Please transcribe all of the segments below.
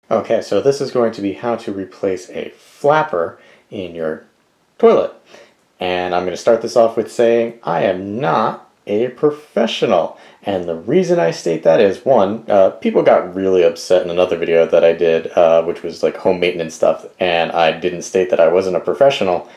Okay, so this is going to be how to replace a flapper in your toilet. And I'm going to start this off with saying I am not a professional. And the reason I state that is, one, people got really upset in another video that I did, which was like home maintenance stuff, and I didn't state that I wasn't a professional.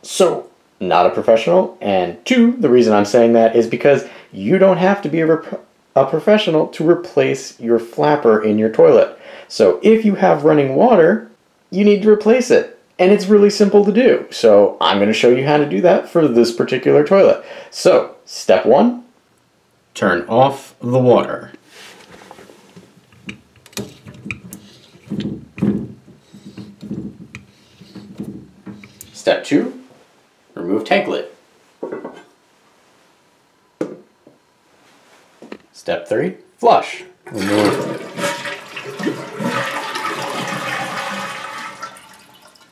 So, not a professional. And two, the reason I'm saying that is because you don't have to be a professional to replace your flapper in your toilet. So if you have running water, you need to replace it. And it's really simple to do. So I'm going to show you how to do that for this particular toilet. So step one, turn off the water. Step two, remove tank lid. Step three, flush.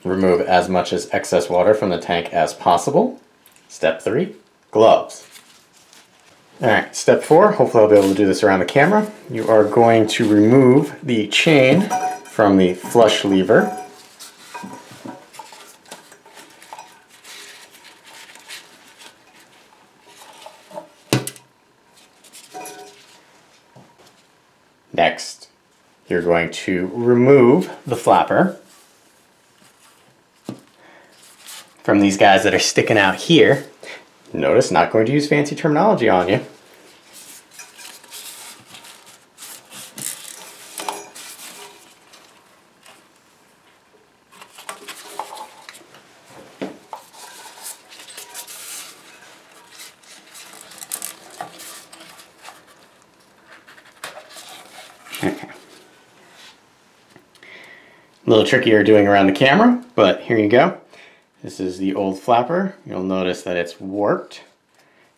Remove as much as excess water from the tank as possible. Step three, gloves. Alright, step four, hopefully I'll be able to do this around the camera. You are going to remove the chain from the flush lever. Next, you're going to remove the flapper from these guys that are sticking out here. Notice, not going to use fancy terminology on you. Okay. A little trickier doing around the camera, but here you go. This is the old flapper. You'll notice that it's warped,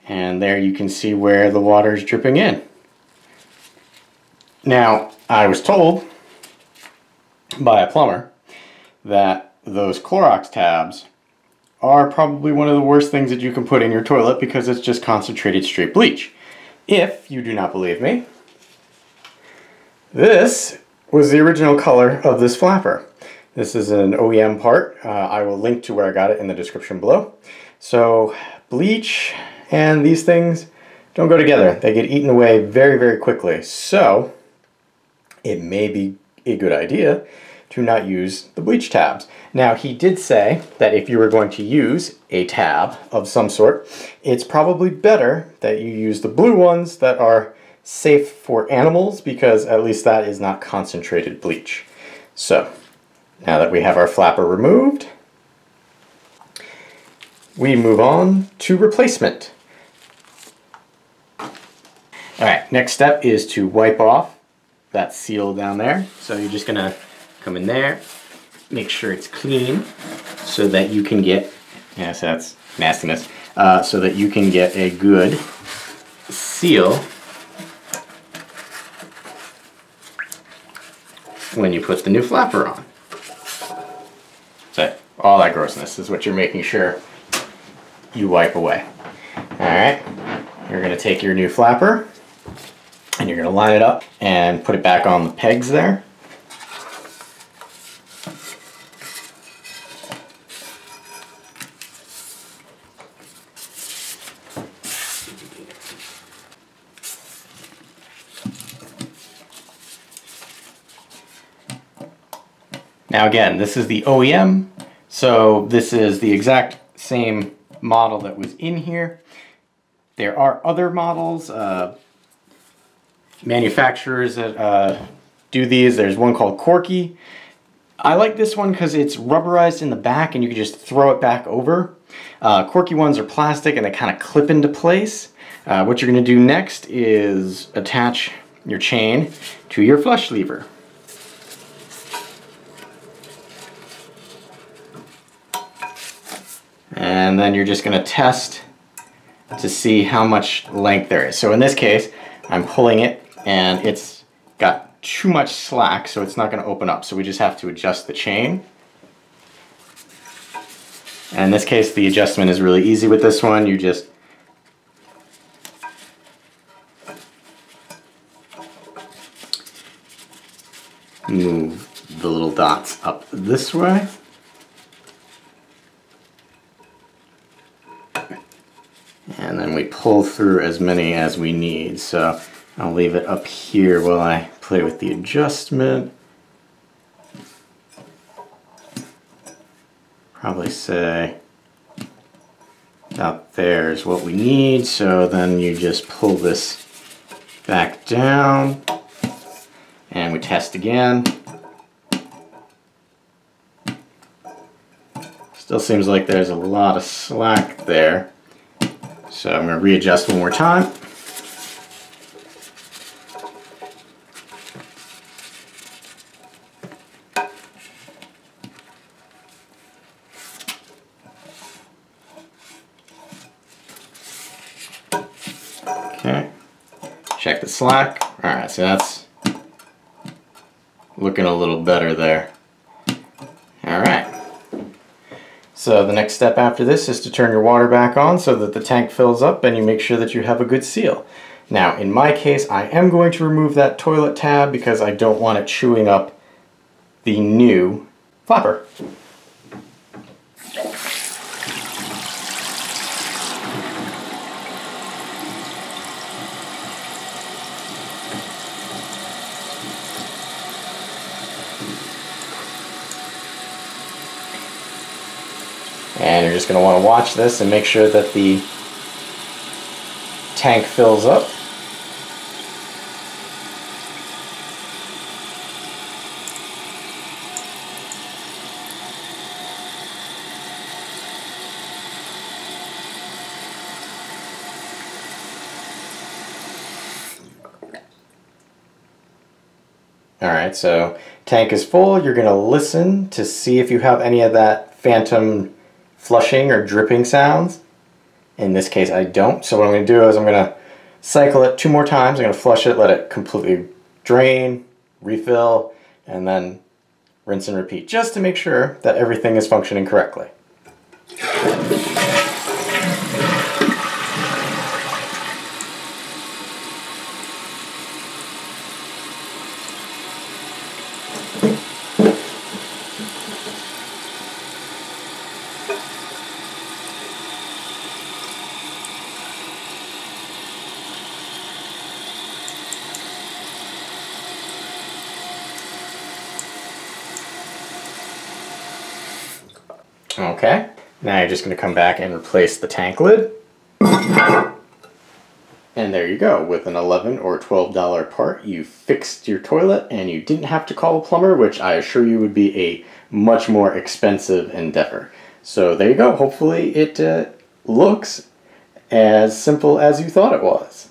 and there you can see where the water is dripping in. Now, I was told by a plumber that those Clorox tabs are probably one of the worst things that you can put in your toilet because it's just concentrated straight bleach. If you do not believe me, this was the original color of this flapper. This is an OEM part. I will link to where I got it in the description below. So bleach and these things don't go together. They get eaten away very, very quickly. So it may be a good idea to not use the bleach tabs. Now, he did say that if you were going to use a tab of some sort, it's probably better that you use the blue ones that are safe for animals, because at least that is not concentrated bleach. So now that we have our flapper removed, we move on to replacement. Alright, next step is to wipe off that seal down there. So you're just gonna come in there, make sure it's clean so that you can get, yes, that's nastiness, so that you can get a good seal when you put the new flapper on. So all that grossness is what you're making sure you wipe away. Alright, you're going to take your new flapper and you're going to line it up and put it back on the pegs there. Now again, this is the OEM, so this is the exact same model that was in here. There are other models, manufacturers that do these. There's one called Corky. I like this one because it's rubberized in the back and you can just throw it back over. Corky ones are plastic and they kind of clip into place. What you're going to do next is attach your chain to your flush lever. And then you're just going to test to see how much length there is. So in this case, I'm pulling it and it's got too much slack, so it's not going to open up. So we just have to adjust the chain. And in this case, the adjustment is really easy with this one. You just move the little dots up this way. And then we pull through as many as we need. So I'll leave it up here while I play with the adjustment. Probably say about there is what we need. So then you just pull this back down and we test again. Still seems like there's a lot of slack there. So I'm going to readjust one more time. Okay, check the slack. Alright, so that's looking a little better there. Alright. So the next step after this is to turn your water back on so that the tank fills up and you make sure that you have a good seal. Now in my case I am going to remove that toilet tab because I don't want it chewing up the new flapper. And you're just going to want to watch this and make sure that the tank fills up. Alright, so tank is full. You're going to listen to see if you have any of that phantom flushing or dripping sounds. In this case I don't, so what I'm going to do is I'm going to cycle it 2 more times. I'm going to flush it, let it completely drain, refill, and then rinse and repeat, just to make sure that everything is functioning correctly. Okay, now you're just going to come back and replace the tank lid. And there you go. With an $11 or $12 part, you fixed your toilet and you didn't have to call a plumber, which I assure you would be a much more expensive endeavor. So there you go. Hopefully it looks as simple as you thought it was.